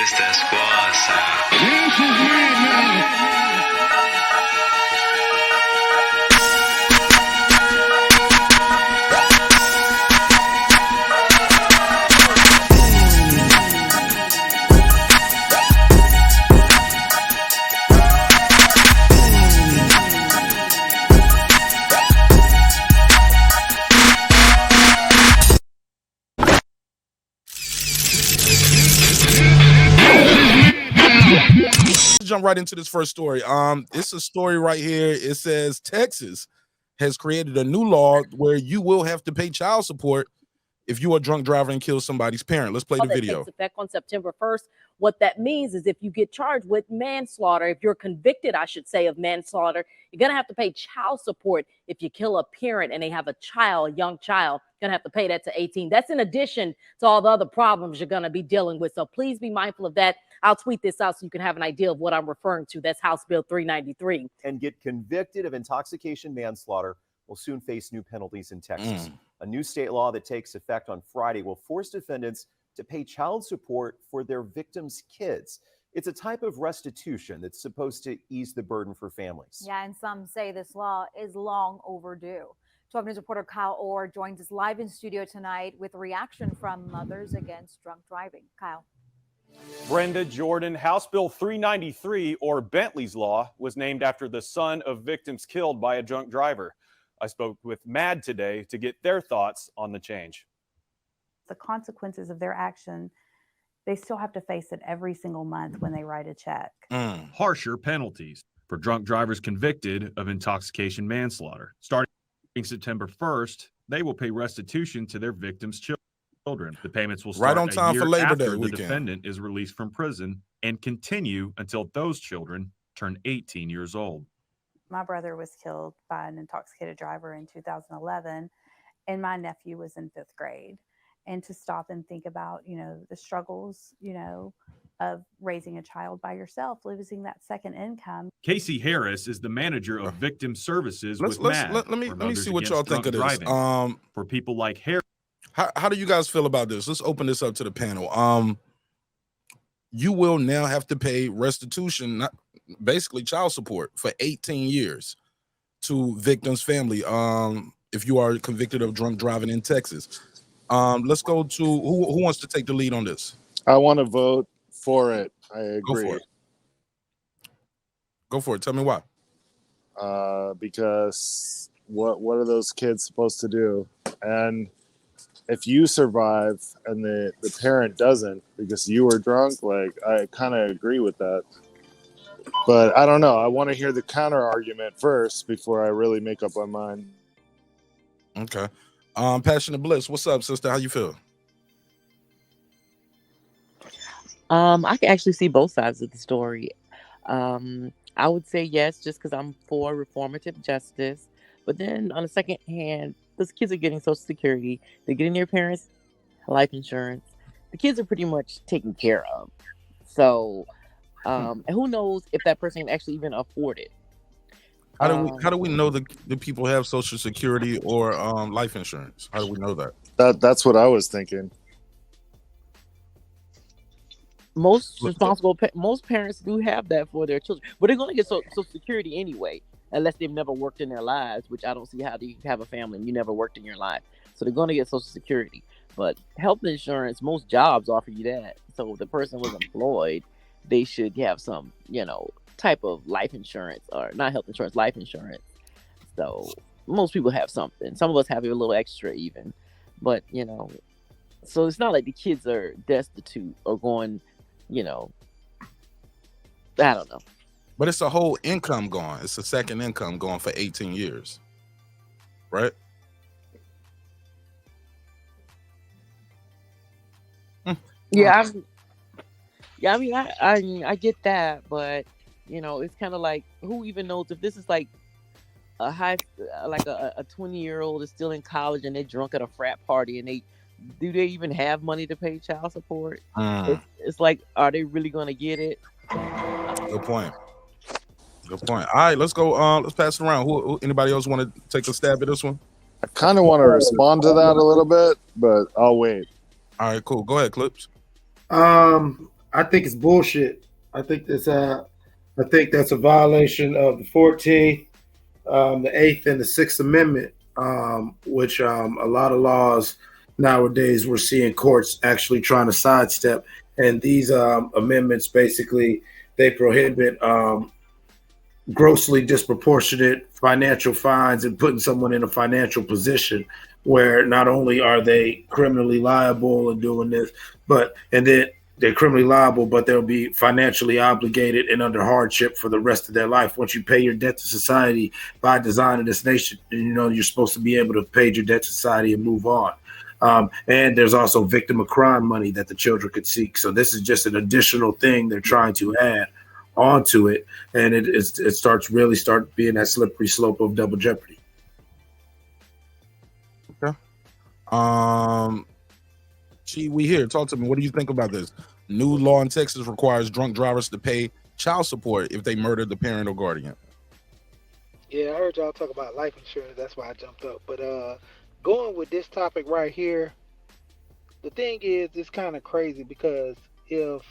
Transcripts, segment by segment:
This that squad sound. This is madness. Jump right into this first story. It's a story right here. It says Texas has created a new law where you will have to pay child support if you are drunk driving and kill somebody's parent. Let's play the video. That takes effect on September 1st. What that means is if you get charged with manslaughter, if you're convicted, I should say, of manslaughter, you're going to have to pay child support if you kill a parent and they have a child, a young child. You're going to have to pay that to 18. That's in addition to all the other problems you're going to be dealing with. So please be mindful of that. I'll tweet this out so you can have an idea of what I'm referring to. That's House Bill 393. And get convicted of intoxication manslaughter will soon face new penalties in Texas. A new state law that takes effect on Friday will force defendants to pay child support for their victims' kids. It's a type of restitution that's supposed to ease the burden for families. Yeah, and some say this law is long overdue. 12 News reporter Kyle Orr joins us live in studio tonight with a reaction from Mothers Against Drunk Driving. Kyle. Brenda Jordan, House Bill 393, or Bentley's Law, was named after the son of victims killed by a drunk driver. I spoke with MAD today to get their thoughts on the change. The consequences of their action, they still have to face it every single month when they write a check. Harsher penalties for drunk drivers convicted of intoxication manslaughter. Starting September 1st, they will pay restitution to their victims' children. The payments will start right on time for Labor Day after the weekend. defendant is released from prison and continue until those children turn 18 years old. My brother was killed by an intoxicated driver in 2011, and my nephew was in 5th grade. And to stop and think about, the struggles, of raising a child by yourself, losing that second income. Casey Harris is the manager of victim services with let MAD. me see what y'all think of this. For people like Harris. How do you guys feel about this? Let's open this up to the panel. You will now have to pay restitution, basically child support, for 18 years to victim's family if you are convicted of drunk driving in Texas. Let's go to who wants to take the lead on this? I want to vote for it. I agree. Go for it. Tell me why. Because what are those kids supposed to do? And if you survive and the parent doesn't because you were drunk, I kind of agree with that. But I don't know. I want to hear the counter argument first before I really make up my mind. Okay. Passionate Bliss, what's up, sister? How you feel? I can actually see both sides of the story. I would say yes, just because I'm for reformative justice. But then on the second hand, those kids are getting Social Security. They're getting their parents' life insurance. The kids are pretty much taken care of. So, and who knows if that person can actually even afford it. How do we know the people have Social Security or life insurance? How do we know that? That's what I was thinking. Most parents do have that for their children, but they're going to get Social Security anyway, unless they've never worked in their lives, which I don't see how do you have a family and you never worked in your life. So they're going to get Social Security. But health insurance, most jobs offer you that. So if the person was employed, they should have some, type of life insurance, or not health insurance, life insurance. So most people have something. Some of us have a little extra even. But, so it's not like the kids are destitute or going, I don't know. But it's a whole income gone. It's a second income gone for 18 years. Right? Yeah, I get that, but it's kind of like, who even knows if this is like a 20-year-old is still in college and they're drunk at a frat party and do they even have money to pay child support? It's like, are they really going to get it? Good point. All right, let's go. Let's pass it around. Who anybody else want to take a stab at this one? I kind of want to respond to that a little bit, but I'll wait. All right, cool. Go ahead, Clips. I I think it's bullshit. I think that's a violation of the 14th, the 8th, and the 6th Amendment, which a lot of laws nowadays we're seeing courts actually trying to sidestep. And these amendments basically they prohibit grossly disproportionate financial fines and putting someone in a financial position where not only are they criminally liable and doing this, and then they're criminally liable, but they'll be financially obligated and under hardship for the rest of their life. Once you pay your debt to society by design of this nation, you're supposed to be able to pay your debt to society and move on. And there's also victim of crime money that the children could seek. So this is just an additional thing they're trying to add onto it, and it starts being that slippery slope of double jeopardy. Okay. Gee, we here. Talk to me. What do you think about this? New law in Texas requires drunk drivers to pay child support if they murdered the parent or guardian. Yeah, I heard y'all talk about life insurance. That's why I jumped up. But going with this topic right here, the thing is, it's kind of crazy because if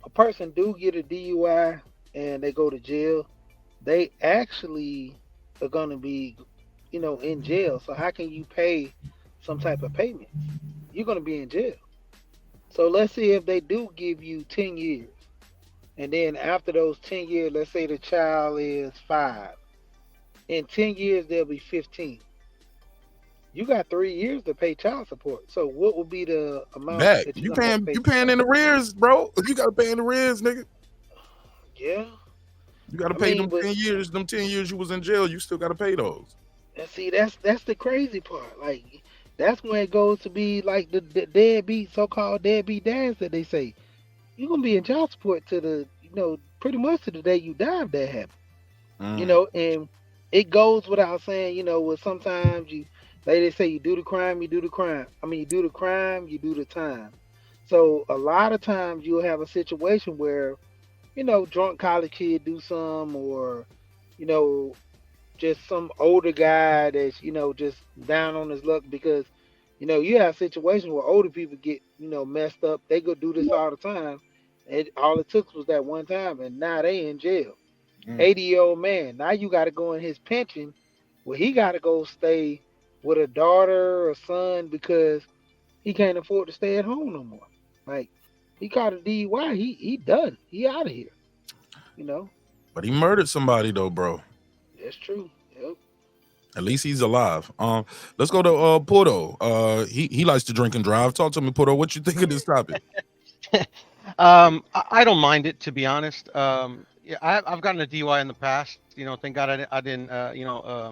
a person do get a DUI and they go to jail, they actually are going to be, in jail. So how can you pay some type of payment? You're going to be in jail. So let's see if they do give you 10 years. And then after those 10 years, let's say the child is 5. In 10 years, they'll be 15. You got 3 years to pay child support. So what would be the amount that you paying in arrears, bro? You gotta pay in arrears, nigga. Yeah. You gotta pay them 10 years. Them 10 years you was in jail, you still gotta pay those. And see, that's the crazy part. Like, that's when it goes to be like the deadbeat, so-called deadbeat dads that they say. You're gonna be in child support to the, pretty much to the day you die if that happens. And it goes without saying, where sometimes they say you do the crime, you do the crime. I mean, you do the crime, you do the time. So a lot of times you'll have a situation where, drunk college kid do some, or, just some older guy that's, just down on his luck because, you have situations where older people get, messed up. They go do this all the time. All it took was that one time, and now they in jail. 80-year-old man. Now you got to go in his pension where he got to go stay with a daughter or son because he can't afford to stay at home no more. Like, he caught a DUI. He done. He out of here. But he murdered somebody though, bro. That's true. Yep. At least he's alive. Let's go to Porto. He likes to drink and drive. Talk to me, Porto. What you think of this topic? I don't mind it, to be honest. Yeah, I've gotten a DUI in the past. Thank God I didn't,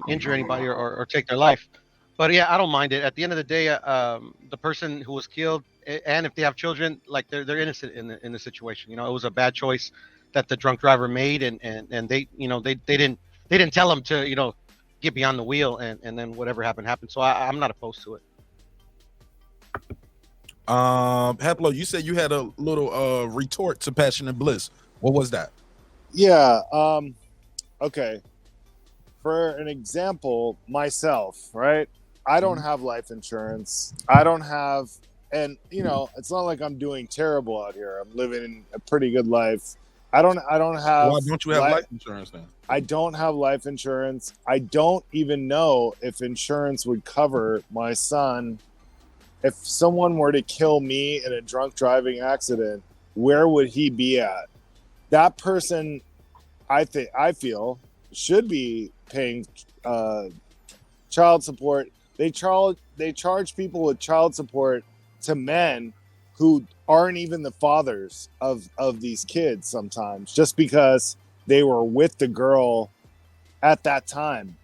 injure anybody or take their life. But yeah, I don't mind it. At the end of the day, the person who was killed, and if they have children, like they're innocent in the situation. It was a bad choice that the drunk driver made, and they, they didn't tell him to, get behind the wheel, and then whatever happened. So I'm not opposed to it. Haplo, you said you had a little retort to Passion and Bliss. What was that? Yeah. Okay. For an example, myself, right? I don't have life insurance. I don't have, and it's not like I'm doing terrible out here. I'm living a pretty good life. I don't have. Why don't you have life insurance then? I don't have life insurance. I don't even know if insurance would cover my son. If someone were to kill me in a drunk driving accident, where would he be at? That person, I feel, should be paying child support. They charge people with child support to men who aren't even the fathers of these kids sometimes, just because they were with the girl at that time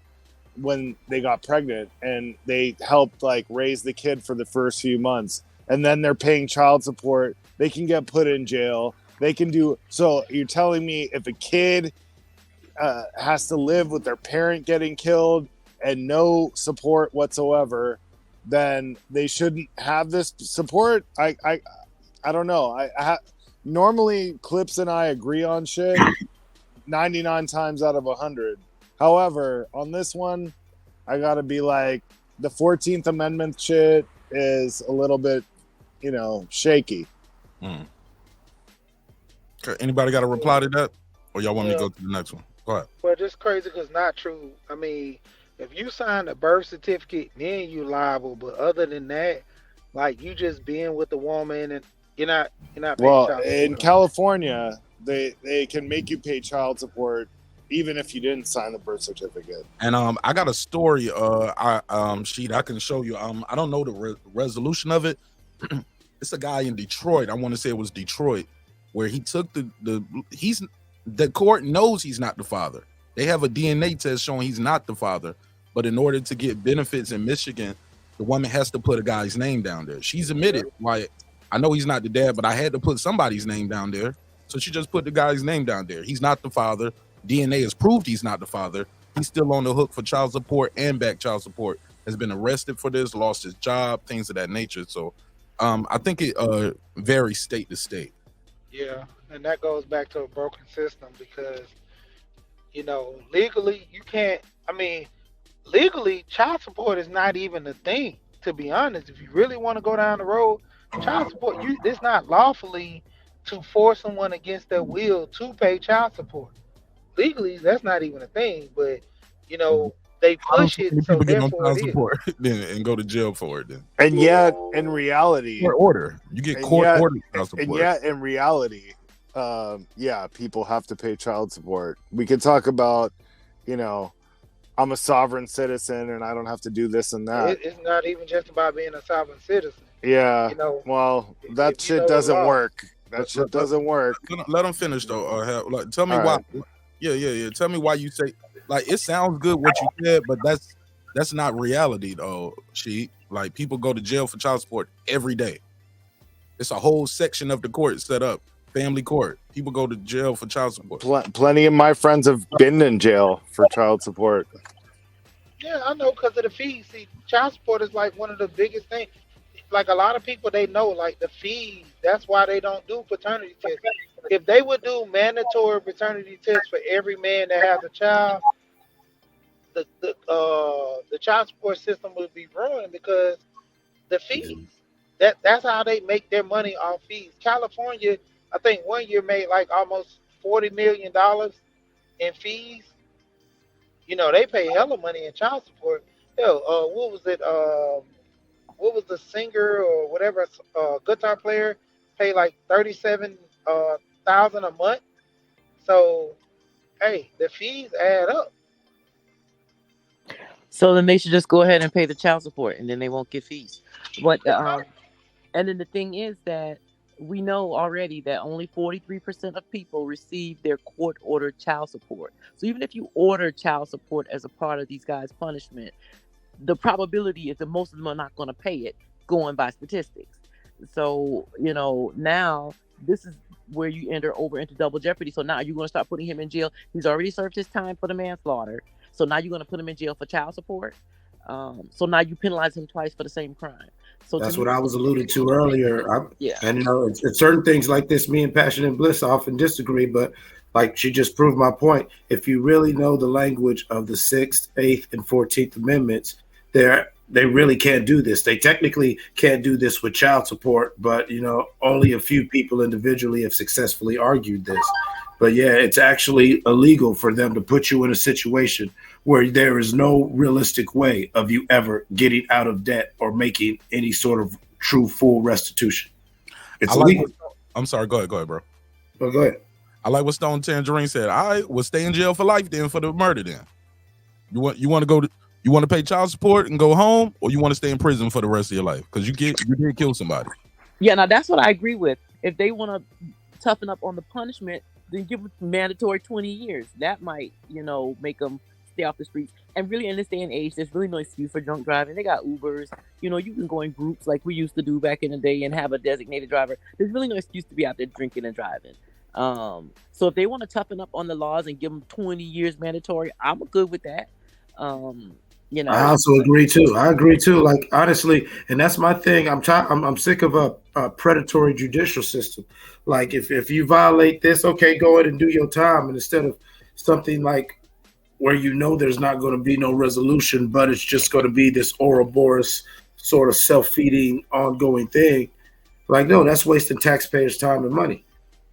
when they got pregnant and they helped raise the kid for the first few months, and then they're paying child support. They can get put in jail. They can do so. You're telling me if a kid has to live with their parent getting killed and no support whatsoever, then they shouldn't have this support? I don't know. Normally Clips and I agree on shit 99 times out of 100. However, on this one, I gotta be like, the 14th Amendment shit is a little bit, shaky. Okay, anybody got a reply to that, or y'all want me to Well, go to the next one? Go ahead. well, just crazy because not true. I mean, if you sign a birth certificate, then you liable. But other than that, like you just being with the woman and you're not paying Well, child in support on California, they can make you pay child support even if you didn't sign the birth certificate. And I got a story. Sheet I can show you. I don't know the resolution of it. It's a guy in Detroit. I want to say it was Detroit, where he took the court knows he's not the father. They have a DNA test showing he's not the father, but in order to get benefits in Michigan, the woman has to put a guy's name down there. She's admitted, like, I know he's not the dad, but I had to put somebody's name down there. So she just put the guy's name down there. He's not the father. DNA has proved he's not the father. He's still on the hook for child support and back child support. Has been arrested for this, lost his job, things of that nature. So I think it varies state to state. Yeah, and that goes back to a broken system because legally you can't. I mean, legally child support is not even a thing. To be honest, if you really want to go down the road, child support it's not lawfully to force someone against their will to pay child support. Legally, that's not even a thing. But they Why don't push so it, many so people get on therefore child it is. support then and go to jail for it then? And yet, in reality, Court order. You get and court yet, ordered child support. and yet in reality, people have to pay child support. We could talk about, I'm a sovereign citizen and I don't have to do this and that. It's not even just about being a sovereign citizen. Yeah. Well, that if you shit know the doesn't law. work. That shit doesn't work. Let them finish though. Tell me All why. right. Yeah. Tell me why you say, like, it sounds good what you said, but that's not reality though. Like, people go to jail for child support every day. It's a whole section of the court set up, family court. People go to jail for child support. Plenty of my friends have been in jail for child support. Yeah, I know because of the fees. See, child support is like one of the biggest things. Like a lot of people, they know like the fees. That's why they don't do paternity tests. If they would do mandatory paternity tests for every man that has a child, the child support system would be ruined because the fees. That's how they make their money off fees. California, I think one year made like almost $40 million in fees. They pay hella money in child support. Hell, what was it? What was the singer or whatever guitar player pay like 37,000 a month? So, hey, the fees add up. So then they should just go ahead and pay the child support, and then they won't get fees. But and then the thing is that we know already that only 43% of people receive their court-ordered child support. So even if you order child support as a part of these guys' punishment, the probability is that most of them are not going to pay it, going by statistics. So, now this is where you enter over into double jeopardy. So now you're going to start putting him in jail. He's already served his time for the manslaughter. So now you're going to put him in jail for child support. So now you penalize him twice for the same crime. So that's what I was alluding to earlier. Yeah. And it's certain things like this, me and Passion and Bliss often disagree, but like she just proved my point. If you really know the language of the 6th, 8th, and 14th Amendments, they really can't do this. They technically can't do this with child support, but only a few people individually have successfully argued this. But yeah, it's actually illegal for them to put you in a situation where there is no realistic way of you ever getting out of debt or making any sort of true full restitution. It's illegal. I'm sorry. Go ahead, bro. Oh, go ahead. I like what Stone Tangerine said. I will stay in jail for life then for the murder. Then you want to pay child support and go home, or you want to stay in prison for the rest of your life because you did kill somebody. Yeah, now that's what I agree with. If they want to toughen up on the punishment, then give them mandatory 20 years. That might, make them stay off the streets. And really, in this day and age, there's really no excuse for drunk driving. They got Ubers. You can go in groups like we used to do back in the day and have a designated driver. There's really no excuse to be out there drinking and driving. So if they want to toughen up on the laws and give them 20 years mandatory, I'm good with that. I also agree too. Like, honestly, and that's my thing. I'm sick of a predatory judicial system. Like, if you violate this, okay, go ahead and do your time. And instead of something like where there's not going to be no resolution, but it's just going to be this Ouroboros sort of self-feeding ongoing thing. Like, no, that's wasting taxpayers' time and money.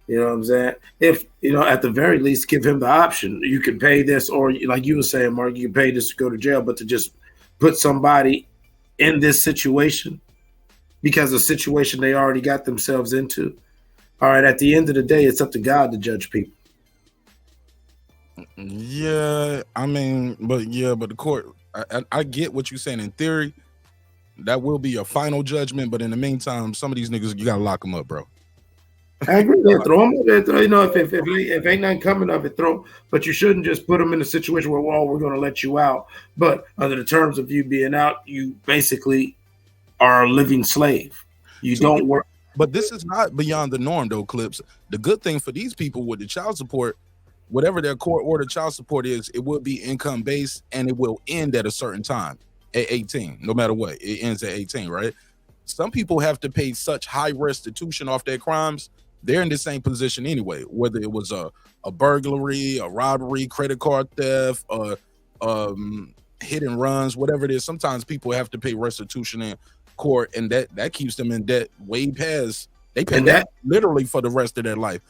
You know what I'm saying? If, at the very least, give him the option. You can pay this, or like you were saying, Mark, you can pay this to go to jail, but to just put somebody in this situation because of the situation they already got themselves into. All right, at the end of the day, it's up to God to judge people. Yeah, I mean, but the court, I get what you're saying in theory. That will be a final judgment, but in the meantime, some of these niggas, you gotta lock them up, bro. I agree. Throw them. If ain't nothing coming of it, throw. But you shouldn't just put them in a situation where, well, we're going to let you out. But under the terms of you being out, you basically are a living slave. You don't work. But this is not beyond the norm, though, Clips. The good thing for these people with the child support, whatever their court order child support is, it will be income based and it will end at a certain time at 18. No matter what, it ends at 18, right? Some people have to pay such high restitution off their crimes. They're in the same position anyway, whether it was a burglary, a robbery, credit card theft, hit and runs, whatever it is. Sometimes people have to pay restitution in court, and that keeps them in debt way past. They pay that literally for the rest of their life.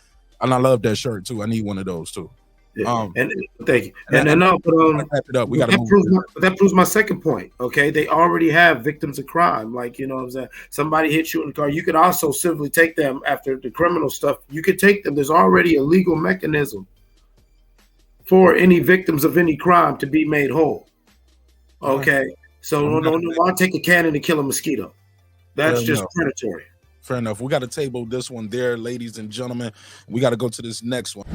And I love that shirt too. I need one of those too. And thank you. That proves my second point. Okay, they already have victims of crime. Like, you know what I'm saying? Somebody hits you in the car. You could also civilly take them after the criminal stuff. You could take them. There's already a legal mechanism for any victims of any crime to be made whole. Okay, so don't take a cannon and kill a mosquito. That's just predatory. Fair enough. We got to table this one there, ladies and gentlemen. We got to go to this next one.